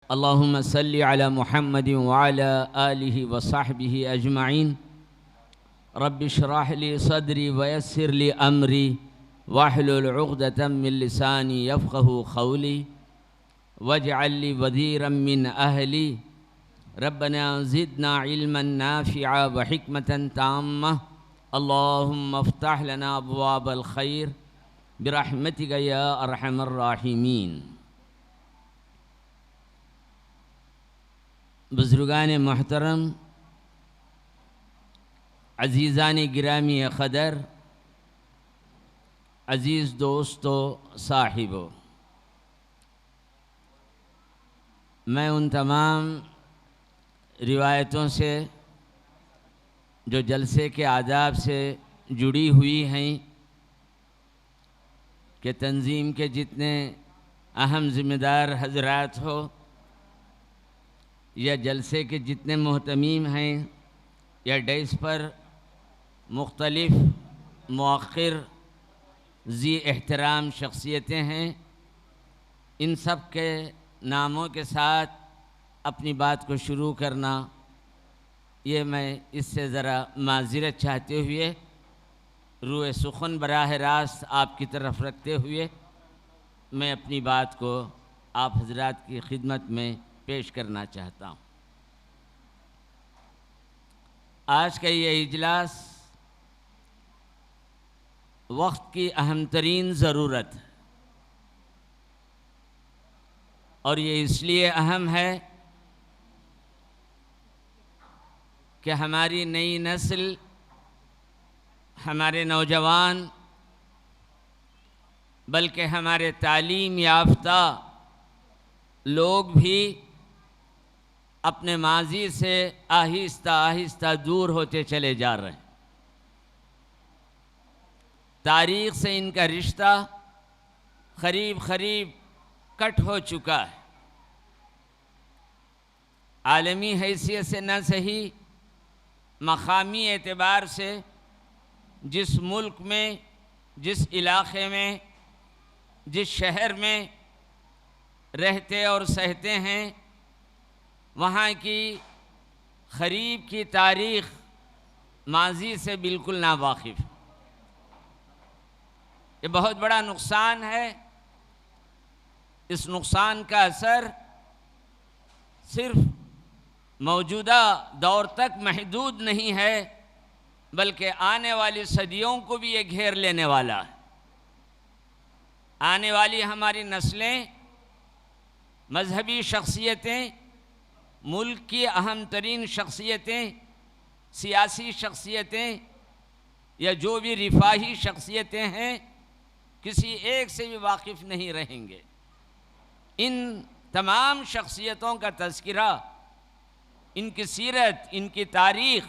اللهم صل على محمد وعلى آله وصحبه أجمعين. رب اشرح لي صدري ويسر لي أمري واحلل عقدة من لساني يفقه قولي واجعل لي وزيرا من أهلي. ربنا زدنا علما نافعا وحكمة تامة. اللهم افتح لنا أبواب الخير برحمتك يا أرحم الراحمين. بزرگان محترم، عزیزان گرامی قدر، عزیز دوستو، صاحبو، میں ان تمام روایتوں سے جو جلسے کے آداب سے جڑی ہوئی ہیں کہ تنظیم کے جتنے اہم ذمہ دار حضرات ہو یا جلسے کے جتنے محتمیم ہیں یا ڈیس پر مختلف مؤخر ذی احترام شخصیتیں ہیں، ان سب کے ناموں کے ساتھ اپنی بات کو شروع کرنا، یہ میں اس سے ذرا معذرت چاہتے ہوئے روئے سخن براہ راست آپ کی طرف رکھتے ہوئے میں اپنی بات کو آپ حضرات کی خدمت میں پیش کرنا چاہتا ہوں۔ آج کا یہ اجلاس وقت کی اہم ترین ضرورت ہے، اور یہ اس لیے اہم ہے کہ ہماری نئی نسل، ہمارے نوجوان، بلکہ ہمارے تعلیم یافتہ لوگ بھی اپنے ماضی سے آہستہ آہستہ دور ہوتے چلے جا رہے ہیں۔ تاریخ سے ان کا رشتہ قریب کٹ ہو چکا ہے۔ عالمی حیثیت سے نہ صحیح، مقامی اعتبار سے جس ملک میں، جس علاقے میں، جس شہر میں رہتے اور سہتے ہیں، وہاں کی قریب کی تاریخ ماضی سے بالکل ناواقف۔ یہ بہت بڑا نقصان ہے۔ اس نقصان کا اثر صرف موجودہ دور تک محدود نہیں ہے، بلکہ آنے والی صدیوں کو بھی یہ گھیر لینے والا ہے۔ آنے والی ہماری نسلیں، مذہبی شخصیتیں، ملک کی اہم ترین شخصیتیں، سیاسی شخصیتیں یا جو بھی رفاہی شخصیتیں ہیں، کسی ایک سے بھی واقف نہیں رہیں گے۔ ان تمام شخصیتوں کا تذکرہ، ان کی سیرت، ان کی تاریخ،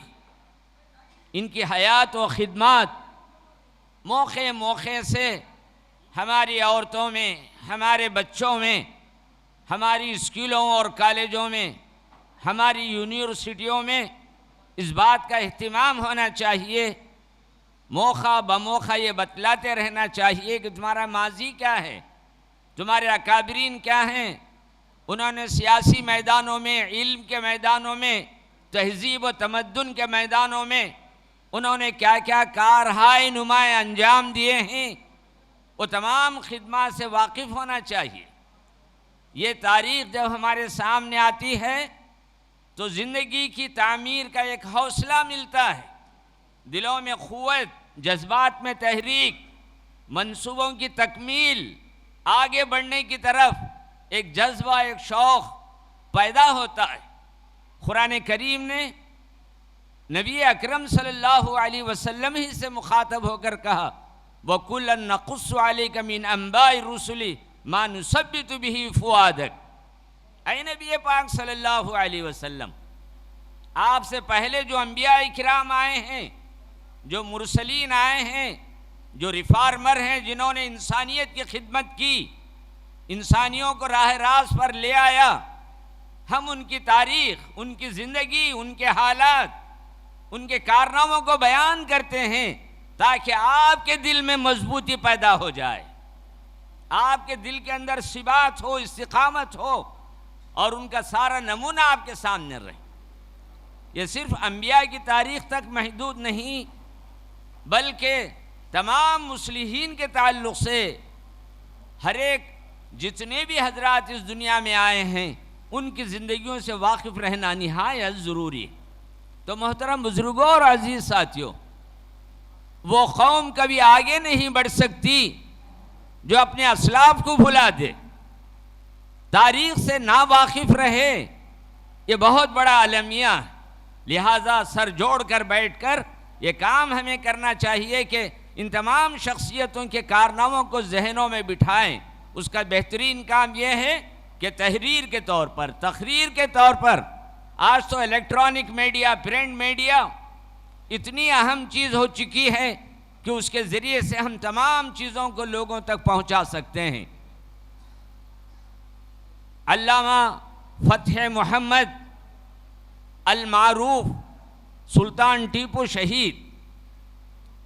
ان کی حیات و خدمات موقع سے ہماری عورتوں میں، ہمارے بچوں میں، ہماری اسکولوں اور کالجوں میں، ہماری یونیورسٹیوں میں اس بات کا اہتمام ہونا چاہیے، موقع بموقع یہ بتلاتے رہنا چاہیے کہ تمہارا ماضی کیا ہے، تمہارے اکابرین کیا ہیں، انہوں نے سیاسی میدانوں میں، علم کے میدانوں میں، تہذیب و تمدن کے میدانوں میں انہوں نے کیا کیا کارہائے نمایاں انجام دیے ہیں، وہ تمام خدمات سے واقف ہونا چاہیے۔ یہ تاریخ جب ہمارے سامنے آتی ہے تو زندگی کی تعمیر کا ایک حوصلہ ملتا ہے، دلوں میں قوت، جذبات میں تحریک، منصوبوں کی تکمیل، آگے بڑھنے کی طرف ایک جذبہ، ایک شوق پیدا ہوتا ہے۔ قرآن کریم نے نبی اکرم صلی اللہ علیہ وسلم ہی سے مخاطب ہو کر کہا، وَكُلًّا نَقُصُّ عَلَيْكَ مِنْ أَنْبَاءِ الرُّسُلِ مَا نُثَبِّتُ بِهِ فُؤَادَكَ۔ اے نبی پاک صلی اللہ علیہ وسلم، آپ سے پہلے جو انبیاء کرام آئے ہیں، جو مرسلین آئے ہیں، جو ریفارمر ہیں، جنہوں نے انسانیت کی خدمت کی، انسانیوں کو راہ راست پر لے آیا، ہم ان کی تاریخ، ان کی زندگی، ان کے حالات، ان کے کارناموں کو بیان کرتے ہیں تاکہ آپ کے دل میں مضبوطی پیدا ہو جائے، آپ کے دل کے اندر ثبات ہو، استقامت ہو، اور ان کا سارا نمونہ آپ کے سامنے رہے۔ یہ صرف انبیاء کی تاریخ تک محدود نہیں، بلکہ تمام مصلحین کے تعلق سے ہر ایک جتنے بھی حضرات اس دنیا میں آئے ہیں ان کی زندگیوں سے واقف رہنا نہایت ضروری ہے۔ تو محترم بزرگوں اور عزیز ساتھیوں، وہ قوم کبھی آگے نہیں بڑھ سکتی جو اپنے اسلاف کو بھلا دے، تاریخ سے نا واقف رہے۔ یہ بہت بڑا المیہ، لہٰذا سر جوڑ کر بیٹھ کر یہ کام ہمیں کرنا چاہیے کہ ان تمام شخصیتوں کے کارناموں کو ذہنوں میں بٹھائیں۔ اس کا بہترین کام یہ ہے کہ تحریر کے طور پر، تقریر کے طور پر، آج تو الیکٹرانک میڈیا، پرنٹ میڈیا اتنی اہم چیز ہو چکی ہے کہ اس کے ذریعے سے ہم تمام چیزوں کو لوگوں تک پہنچا سکتے ہیں۔ علامہ فتح محمد المعروف سلطان ٹیپو شہید،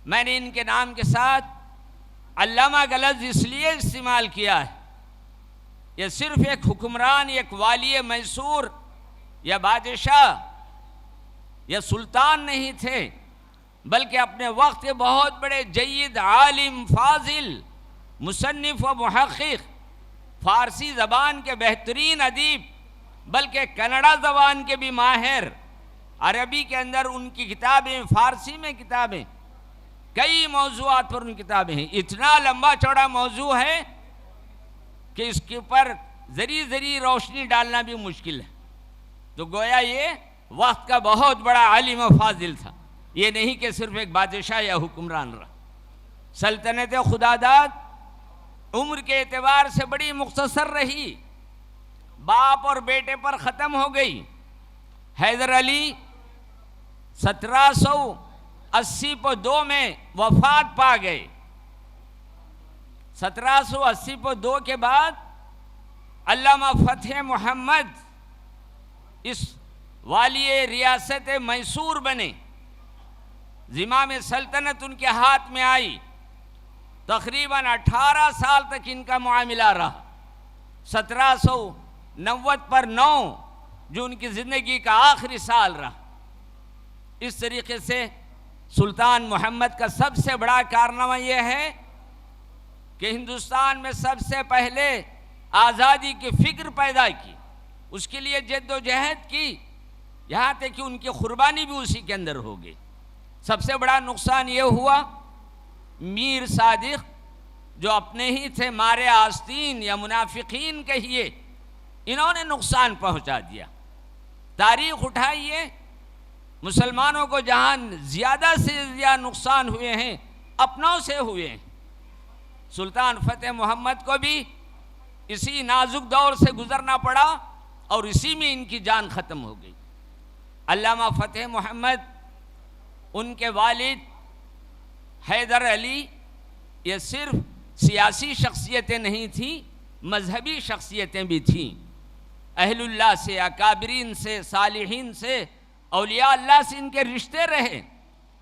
میں نے ان کے نام کے ساتھ علامہ کا لفظ اس لیے استعمال کیا ہے، یہ صرف ایک حکمران، ایک والی میسور یا بادشاہ یا سلطان نہیں تھے، بلکہ اپنے وقت کے بہت بڑے جید عالم، فاضل، مصنف و محقق، فارسی زبان کے بہترین ادیب، بلکہ کنڑا زبان کے بھی ماہر، عربی کے اندر ان کی کتابیں، فارسی میں کتابیں، کئی موضوعات پر ان کتابیں ہیں۔ اتنا لمبا چوڑا موضوع ہے کہ اس کے اوپر ذری روشنی ڈالنا بھی مشکل ہے۔ تو گویا یہ وقت کا بہت بڑا عالم و فاضل تھا، یہ نہیں کہ صرف ایک بادشاہ یا حکمران رہا۔ سلطنت خداداد عمر کے اعتبار سے بڑی مختصر رہی، باپ اور بیٹے پر ختم ہو گئی۔ حیدر علی 1782 میں وفات پا گئے۔ 1782 کے بعد علامہ فتح محمد اس والی ریاست میسور بنے، زمام سلطنت ان کے ہاتھ میں آئی۔ تقریباً 18 سال تک ان کا معاملہ رہا۔ 1790 پر 9 جو ان کی زندگی کا آخری سال رہا۔ اس طریقے سے سلطان محمد کا سب سے بڑا کارنامہ یہ ہے کہ ہندوستان میں سب سے پہلے آزادی کی فکر پیدا کی، اس کے لیے جد و جہد کی، یہاں تک کہ ان کی قربانی بھی اسی کے اندر ہو گئی۔ سب سے بڑا نقصان یہ ہوا، میر صادق جو اپنے ہی تھے مارے آستین یا منافقین کہیے، انہوں نے نقصان پہنچا دیا۔ تاریخ اٹھائیے، مسلمانوں کو جہاں زیادہ سے زیادہ نقصان ہوئے ہیں اپنوں سے ہوئے ہیں۔ سلطان فتح محمد کو بھی اسی نازک دور سے گزرنا پڑا اور اسی میں ان کی جان ختم ہو گئی۔ علامہ فتح محمد، ان کے والد حیدر علی، یہ صرف سیاسی شخصیتیں نہیں تھیں، مذہبی شخصیتیں بھی تھیں۔ اہل اللہ سے، اکابرین سے، صالحین سے، اولیاء اللہ سے ان کے رشتے رہے۔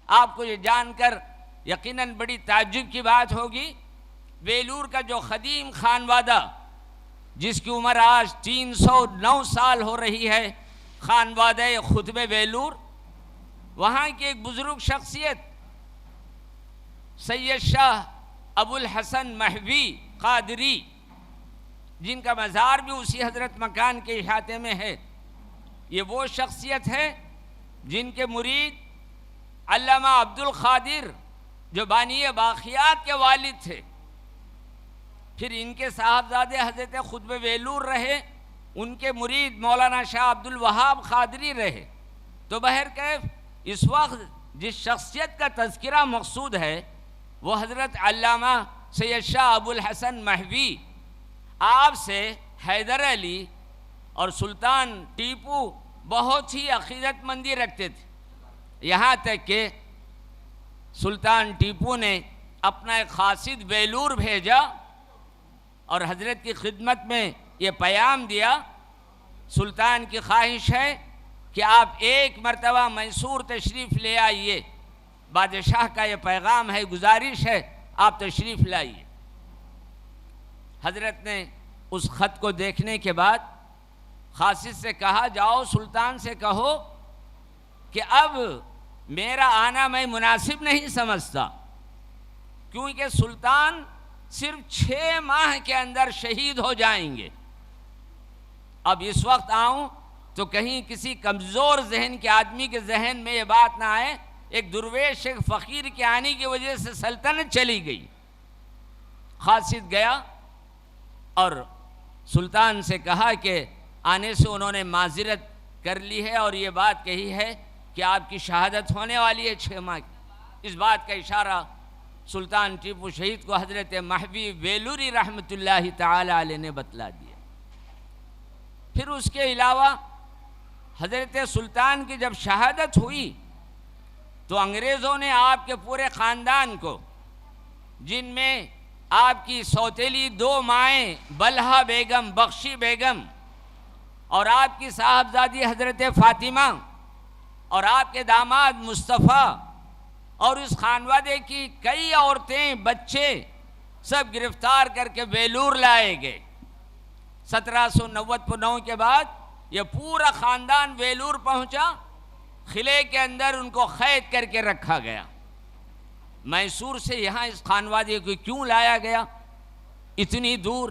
آپ کو یہ جان کر یقیناً بڑی تعجب کی بات ہوگی، ویلور کا جو قدیم خانوادہ جس کی عمر آج 309 سال ہو رہی ہے، خانوادہ خطب ویلور، وہاں کی ایک بزرگ شخصیت سید شاہ ابو الحسن مہوی قادری، جن کا مزار بھی اسی حضرت مکان کے احاطے میں ہے، یہ وہ شخصیت ہے جن کے مرید علامہ عبد القادر جو بانی باقیات کے والد تھے، پھر ان کے صاحبزادے حضرت قطب ویلور رہے، ان کے مرید مولانا شاہ عبد الوہاب قادری رہے۔ تو بہرکیف اس وقت جس شخصیت کا تذکرہ مقصود ہے وہ حضرت علامہ سید شاہ ابو الحسن مہوی، آپ سے حیدر علی اور سلطان ٹیپو بہت ہی عقیدت مندی رکھتے تھے، یہاں تک کہ سلطان ٹیپو نے اپنا ایک قاصد ویلور بھیجا اور حضرت کی خدمت میں یہ پیام دیا، سلطان کی خواہش ہے کہ آپ ایک مرتبہ میسور تشریف لے آئیے، بادشاہ کا یہ پیغام ہے، گزارش ہے، آپ تشریف لائیے۔ حضرت نے اس خط کو دیکھنے کے بعد قاصد سے کہا جاؤ سلطان سے کہو کہ اب میرا آنا میں مناسب نہیں سمجھتا، کیونکہ سلطان صرف 6 ماہ کے اندر شہید ہو جائیں گے، اب اس وقت آؤں تو کہیں کسی کمزور ذہن کے آدمی کے ذہن میں یہ بات نہ آئے ایک درویش ایک فقیر کے آنے کی وجہ سے سلطنت چلی گئی۔ قاصد گیا اور سلطان سے کہا کہ آنے سے انہوں نے معذرت کر لی ہے اور یہ بات کہی ہے کہ آپ کی شہادت ہونے والی ہے 6 ماہ کی۔ اس بات کا اشارہ سلطان ٹیپو شہید کو حضرت مہوی ویلوری رحمۃ اللہ تعالی علیہ نے بتلا دیا۔ پھر اس کے علاوہ حضرت سلطان کی جب شہادت ہوئی تو انگریزوں نے آپ کے پورے خاندان کو، جن میں آپ کی سوتیلی 2 مائیں بلہا بیگم، بخشی بیگم اور آپ کی صاحبزادی حضرت فاطمہ اور آپ کے داماد مصطفیٰ اور اس خانوادے کی کئی عورتیں بچے سب گرفتار کر کے ویلور لائے گئے۔ 1799 کے بعد یہ پورا خاندان ویلور پہنچا، قلعے کے اندر ان کو قید کر کے رکھا گیا۔ میسور سے یہاں اس خانوادے کو کیوں لایا گیا اتنی دور؟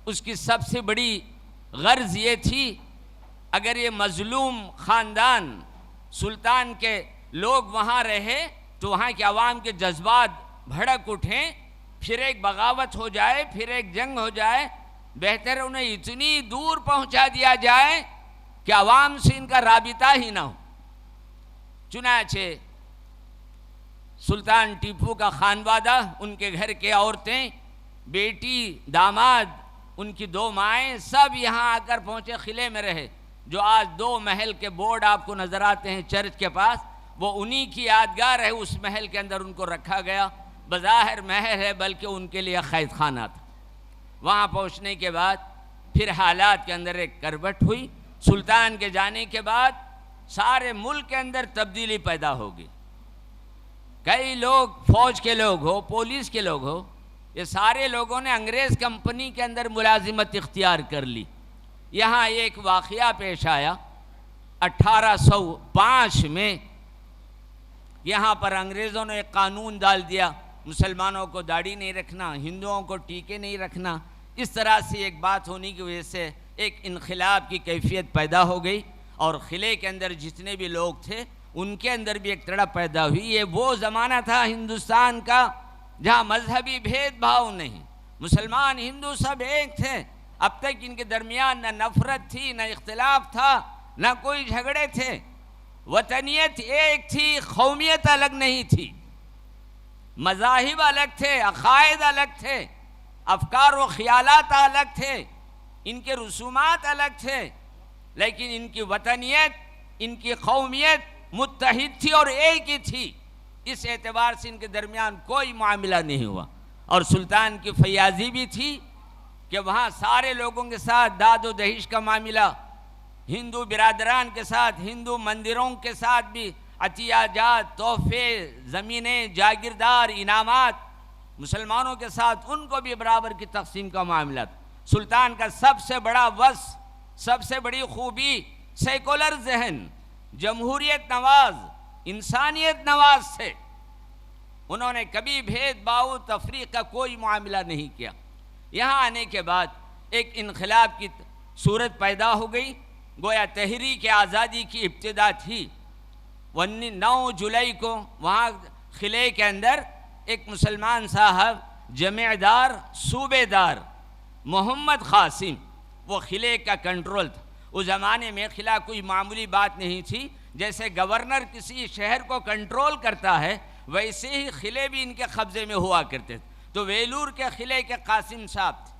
اس کی سب سے بڑی غرض یہ تھی اگر یہ مظلوم خاندان سلطان کے لوگ وہاں رہے تو وہاں کے عوام کے جذبات بھڑک اٹھیں، پھر ایک بغاوت ہو جائے، پھر ایک جنگ ہو جائے، بہتر انہیں اتنی دور پہنچا دیا جائے کہ عوام سے ان کا رابطہ ہی نہ ہو۔ چنانچہ سلطان ٹیپو کا خانوادہ، ان کے گھر کے عورتیں، بیٹی، داماد، ان کی 2 مائیں سب یہاں آ کر پہنچے، قلعے میں رہے۔ جو آج 2 محل کے بورڈ آپ کو نظر آتے ہیں چرچ کے پاس، وہ انہی کی یادگار ہے۔ اس محل کے اندر ان کو رکھا گیا، بظاہر محل ہے بلکہ ان کے لیے قید خانہ تھا۔ وہاں پہنچنے کے بعد پھر حالات کے اندر ایک کروٹ ہوئی۔ سلطان کے جانے کے بعد سارے ملک کے اندر تبدیلی پیدا ہوگی۔ کئی لوگ، فوج کے لوگ ہو، پولیس کے لوگ ہو، یہ سارے لوگوں نے انگریز کمپنی کے اندر ملازمت اختیار کر لی۔ یہاں ایک واقعہ پیش آیا 1805 میں، یہاں پر انگریزوں نے ایک قانون ڈال دیا، مسلمانوں کو داڑھی نہیں رکھنا، ہندوؤں کو ٹیکے نہیں رکھنا۔ اس طرح سے ایک بات ہونے کی وجہ سے ایک انقلاب کی کیفیت پیدا ہو گئی، اور قلعے کے اندر جتنے بھی لوگ تھے ان کے اندر بھی ایک تڑپ پیدا ہوئی۔ یہ وہ زمانہ تھا ہندوستان کا جہاں مذہبی بھید بھاؤ نہیں، مسلمان ہندو سب ایک تھے۔ اب تک ان کے درمیان نہ نفرت تھی، نہ اختلاف تھا، نہ کوئی جھگڑے تھے، وطنیت ایک تھی، قومیت الگ نہیں تھی، مذاہب الگ تھے، عقائد الگ تھے، افکار و خیالات الگ تھے، ان کے رسومات الگ تھے، لیکن ان کی وطنیت، ان کی قومیت متحد تھی اور ایک ہی تھی۔ اس اعتبار سے ان کے درمیان کوئی معاملہ نہیں ہوا۔ اور سلطان کی فیاضی بھی تھی کہ وہاں سارے لوگوں کے ساتھ داد و دہیش کا معاملہ، ہندو برادران کے ساتھ، ہندو مندروں کے ساتھ بھی عطیہ جات، تحفے، زمینیں، جاگیردار، انعامات، مسلمانوں کے ساتھ ان کو بھی برابر کی تقسیم کا معاملہ تھا۔ سلطان کا سب سے بڑا وصف، سب سے بڑی خوبی سیکولر ذہن، جمہوریت نواز، انسانیت نواز تھے۔ انہوں نے کبھی بھید بھاؤ، تفریق کا کوئی معاملہ نہیں کیا۔ یہاں آنے کے بعد ایک انقلاب کی صورت پیدا ہو گئی، گویا تحریک آزادی کی ابتدا تھی۔ 9 جولائی کو وہاں قلعے کے اندر ایک مسلمان صاحب، جمیعدار، صوبے دار محمد قاسم، وہ قلعے کا کنٹرول تھا۔ اس زمانے میں قلعہ کوئی معمولی بات نہیں تھی، جیسے گورنر کسی شہر کو کنٹرول کرتا ہے ویسے ہی قلعے بھی ان کے قبضے میں ہوا کرتے تھے۔ تو ویلور کے قلعے کے قاسم صاحب تھے،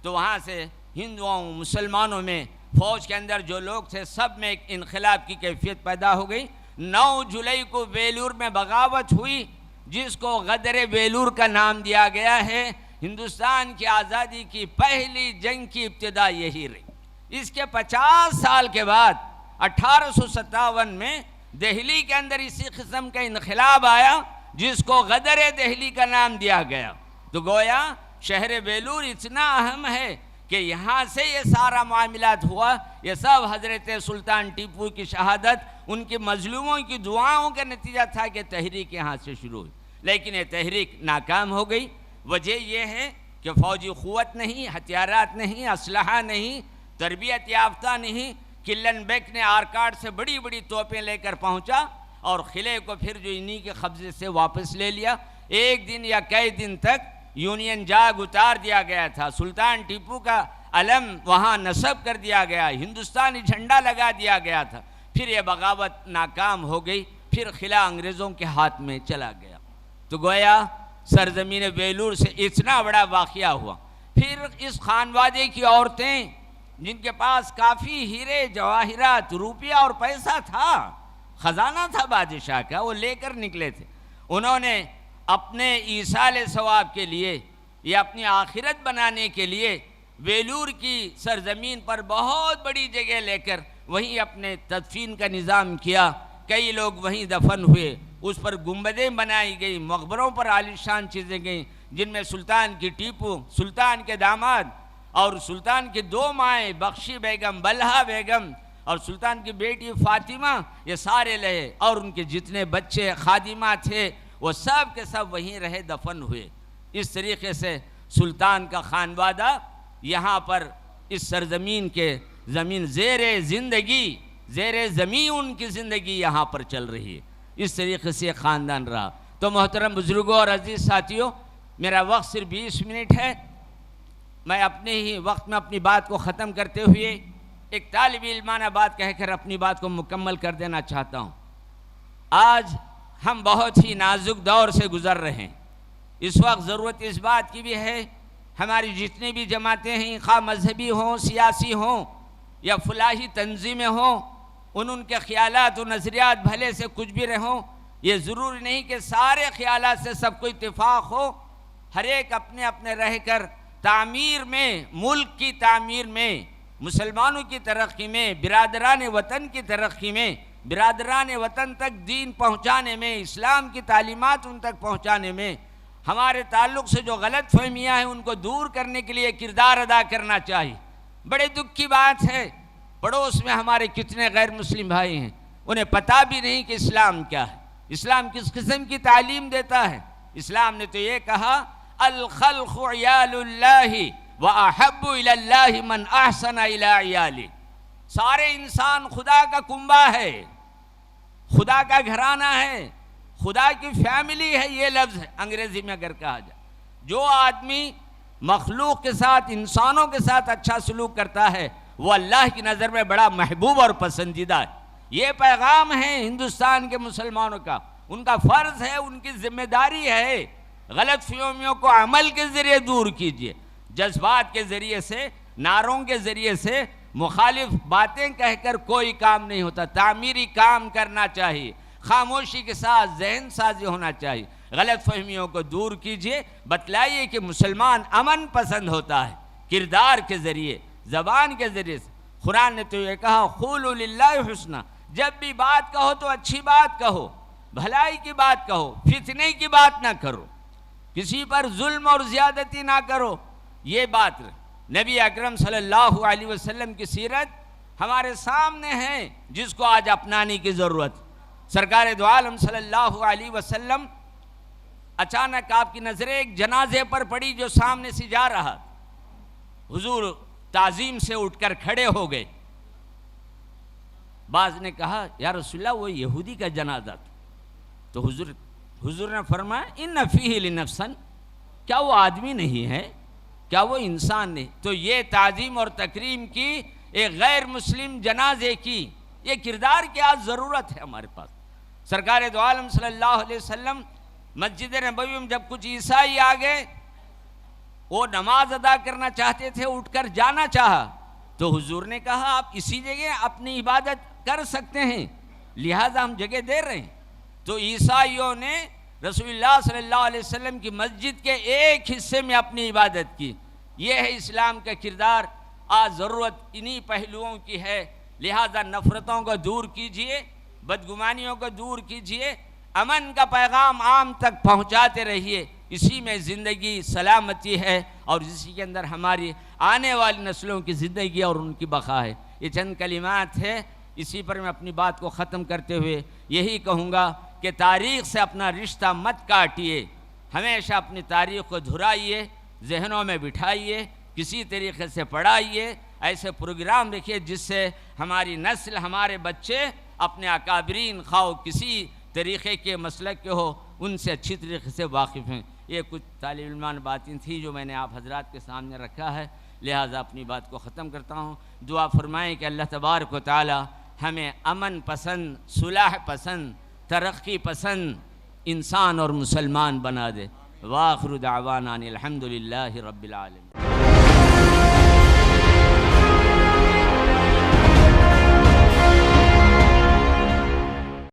تو وہاں سے ہندوؤں، مسلمانوں میں، فوج کے اندر جو لوگ تھے سب میں ایک انقلاب کی کیفیت پیدا ہو گئی۔ 9 جولائی کو ویلور میں بغاوت ہوئی، جس کو غدر ویلور کا نام دیا گیا ہے۔ ہندوستان کی آزادی کی پہلی جنگ کی ابتدا یہی رہی۔ اس کے 50 سال کے بعد 1857 میں دہلی کے اندر اسی قسم کا انقلاب آیا، جس کو غدر دہلی کا نام دیا گیا۔ تو گویا شہر ویلور اتنا اہم ہے کہ یہاں سے یہ سارا معاملات ہوا، یہ سب حضرت سلطان ٹیپو کی شہادت، ان کے مظلوموں کی دعاؤں کا نتیجہ تھا کہ تحریک یہاں سے شروع ہوئی، لیکن یہ تحریک ناکام ہو گئی۔ وجہ یہ ہے کہ فوجی قوت نہیں، ہتھیارات نہیں، اسلحہ نہیں، تربیت یافتہ نہیں۔ کلن بیک نے آرکاٹ سے بڑی بڑی توپیں لے کر پہنچا اور قلعے کو پھر جو انہی کے قبضے سے واپس لے لیا۔ ایک دن یا کئی دن تک یونین جاگ اتار دیا گیا تھا، سلطان ٹیپو کا علم وہاں نصب کر دیا گیا، ہندوستانی جھنڈا لگا دیا گیا تھا۔ پھر یہ بغاوت ناکام ہو گئی، پھر قلعہ انگریزوں کے ہاتھ میں چلا گیا۔ تو گویا سرزمین ویلور سے اتنا بڑا واقعہ ہوا۔ پھر اس خانوادے کی عورتیں جن کے پاس کافی ہیرے جواہرات، روپیہ اور پیسہ تھا، خزانہ تھا بادشاہ کا، وہ لے کر نکلے تھے، انہوں نے اپنے ایصال ثواب کے لیے یا اپنی آخرت بنانے کے لیے ویلور کی سرزمین پر بہت بڑی جگہ لے کر وہیں اپنے تدفین کا نظام کیا۔ کئی لوگ وہیں دفن ہوئے، اس پر گنبدیں بنائی گئی، مقبروں پر عالیشان چیزیں گئیں، جن میں سلطان کی ٹیپو، سلطان کے داماد اور سلطان کی دو مائیں بخشی بیگم، بلہا بیگم اور سلطان کی بیٹی فاطمہ، یہ سارے رہے، اور ان کے جتنے بچے خادمہ تھے وہ سب کے سب وہیں رہے، دفن ہوئے۔ اس طریقے سے سلطان کا خانوادہ یہاں پر اس سرزمین کے زمین زیر زمین ان کی زندگی یہاں پر چل رہی ہے۔ اس طریقے سے خاندان رہا۔ تو محترم بزرگوں اور عزیز ساتھیوں، میرا وقت صرف 20 منٹ ہے، میں اپنے ہی وقت میں اپنی بات کو ختم کرتے ہوئے ایک طالب علمانہ بات کہہ کر اپنی بات کو مکمل کر دینا چاہتا ہوں۔ آج ہم بہت ہی نازک دور سے گزر رہے ہیں۔ اس وقت ضرورت اس بات کی بھی ہے، ہماری جتنی بھی جماعتیں ہیں، خواہ مذہبی ہوں، سیاسی ہوں یا فلاحی تنظیمیں ہوں، ان کے خیالات و نظریات بھلے سے کچھ بھی رہوں، یہ ضروری نہیں کہ سارے خیالات سے سب کو اتفاق ہو۔ ہر ایک اپنے اپنے رہ کر تعمیر میں، ملک کی تعمیر میں، مسلمانوں کی ترقی میں، برادران وطن کی ترقی میں، برادران وطن تک دین پہنچانے میں، اسلام کی تعلیمات ان تک پہنچانے میں، ہمارے تعلق سے جو غلط فہمیاں ہیں ان کو دور کرنے کے لیے کردار ادا کرنا چاہیے۔ بڑے دکھ کی بات ہے، پڑوس میں ہمارے کتنے غیر مسلم بھائی ہیں، انہیں پتہ بھی نہیں کہ اسلام کیا ہے، اسلام کس قسم کی تعلیم دیتا ہے۔ اسلام نے تو یہ کہا الخلق عیال اللہ وَأَحَبُّ إِلَى اللَّهِ مَنْ أَحْسَنَ إِلَىٰ عِيَالِهِ، سارے انسان خدا کا کنبہ ہے، خدا کا گھرانہ ہے، خدا کی فیملی ہے، یہ لفظ ہے انگریزی میں اگر کہا جائے۔ جو آدمی مخلوق کے ساتھ، انسانوں کے ساتھ اچھا سلوک کرتا ہے وہ اللہ کی نظر میں بڑا محبوب اور پسندیدہ ہے۔ یہ پیغام ہے ہندوستان کے مسلمانوں کا، ان کا فرض ہے، ان کی ذمہ داری ہے۔ غلط فہمیوں کو عمل کے ذریعے دور کیجیے، جذبات کے ذریعے سے، نعروں کے ذریعے سے، مخالف باتیں کہہ کر کوئی کام نہیں ہوتا۔ تعمیری کام کرنا چاہیے، خاموشی کے ساتھ ذہن سازی ہونا چاہیے۔ غلط فہمیوں کو دور کیجیے، بتلائیے کہ مسلمان امن پسند ہوتا ہے، کردار کے ذریعے، زبان کے ذریعے سے۔ قرآن نے تو یہ کہا قولوا للہ حسنا، جب بھی بات کہو تو اچھی بات کہو، بھلائی کی بات کہو، فتنے کی بات نہ کرو، کسی پر ظلم اور زیادتی نہ کرو۔ یہ بات نبی اکرم صلی اللہ علیہ وسلم کی سیرت ہمارے سامنے ہے، جس کو آج اپنانے کی ضرورت۔ سرکار دو عالم صلی اللہ علیہ وسلم، اچانک آپ کی نظریں ایک جنازے پر پڑی جو سامنے سے جا رہا، حضور تعظیم سے اٹھ کر کھڑے ہو گئے۔ بعض نے کہا یا رسول اللہ وہ یہودی کا جنازہ تھا، تو حضور نے فرمایا ان فیہ لنفسا، کیا وہ آدمی نہیں ہے، کیا وہ انسان نہیں؟ تو یہ تعظیم اور تکریم کی ایک غیر مسلم جنازے کی یہ کردار کی آج ضرورت ہے ہمارے پاس۔ سرکار دو عالم صلی اللہ علیہ وسلم مسجد نبوی میں جب کچھ عیسائی آ گئے، وہ نماز ادا کرنا چاہتے تھے، اٹھ کر جانا چاہا، تو حضور نے کہا آپ اسی جگہ اپنی عبادت کر سکتے ہیں، لہٰذا ہم جگہ دے رہے ہیں۔ تو عیسائیوں نے رسول اللہ صلی اللہ علیہ وسلم کی مسجد کے ایک حصے میں اپنی عبادت کی۔ یہ ہے اسلام کا کردار۔ آج ضرورت انہی پہلوؤں کی ہے، لہٰذا نفرتوں کو دور کیجئے، بدگمانیوں کو دور کیجئے، امن کا پیغام عام تک پہنچاتے رہیے، اسی میں زندگی سلامتی ہے اور اسی کے اندر ہماری آنے والی نسلوں کی زندگی اور ان کی بقا ہے۔ یہ چند کلمات ہے، اسی پر میں اپنی بات کو ختم کرتے ہوئے یہی کہوں گا کہ تاریخ سے اپنا رشتہ مت کاٹیے، ہمیشہ اپنی تاریخ کو دہرائیے، ذہنوں میں بٹھائیے، کسی طریقے سے پڑھائیے، ایسے پروگرام رکھیے جس سے ہماری نسل، ہمارے بچے اپنے اکابرین خواہ کسی طریقے کے مسلک کے ہو ان سے اچھی طریقے سے واقف ہیں۔ یہ کچھ طالب علمان باتیں تھیں جو میں نے آپ حضرات کے سامنے رکھا ہے، لہٰذا اپنی بات کو ختم کرتا ہوں۔ دعا فرمائیں کہ اللہ تبارک و تعالی ہمیں امن پسند، صلح پسند، ترقی پسند انسان اور مسلمان بنا دے۔ وآخر دعوانا الحمدللہ رب العالمین۔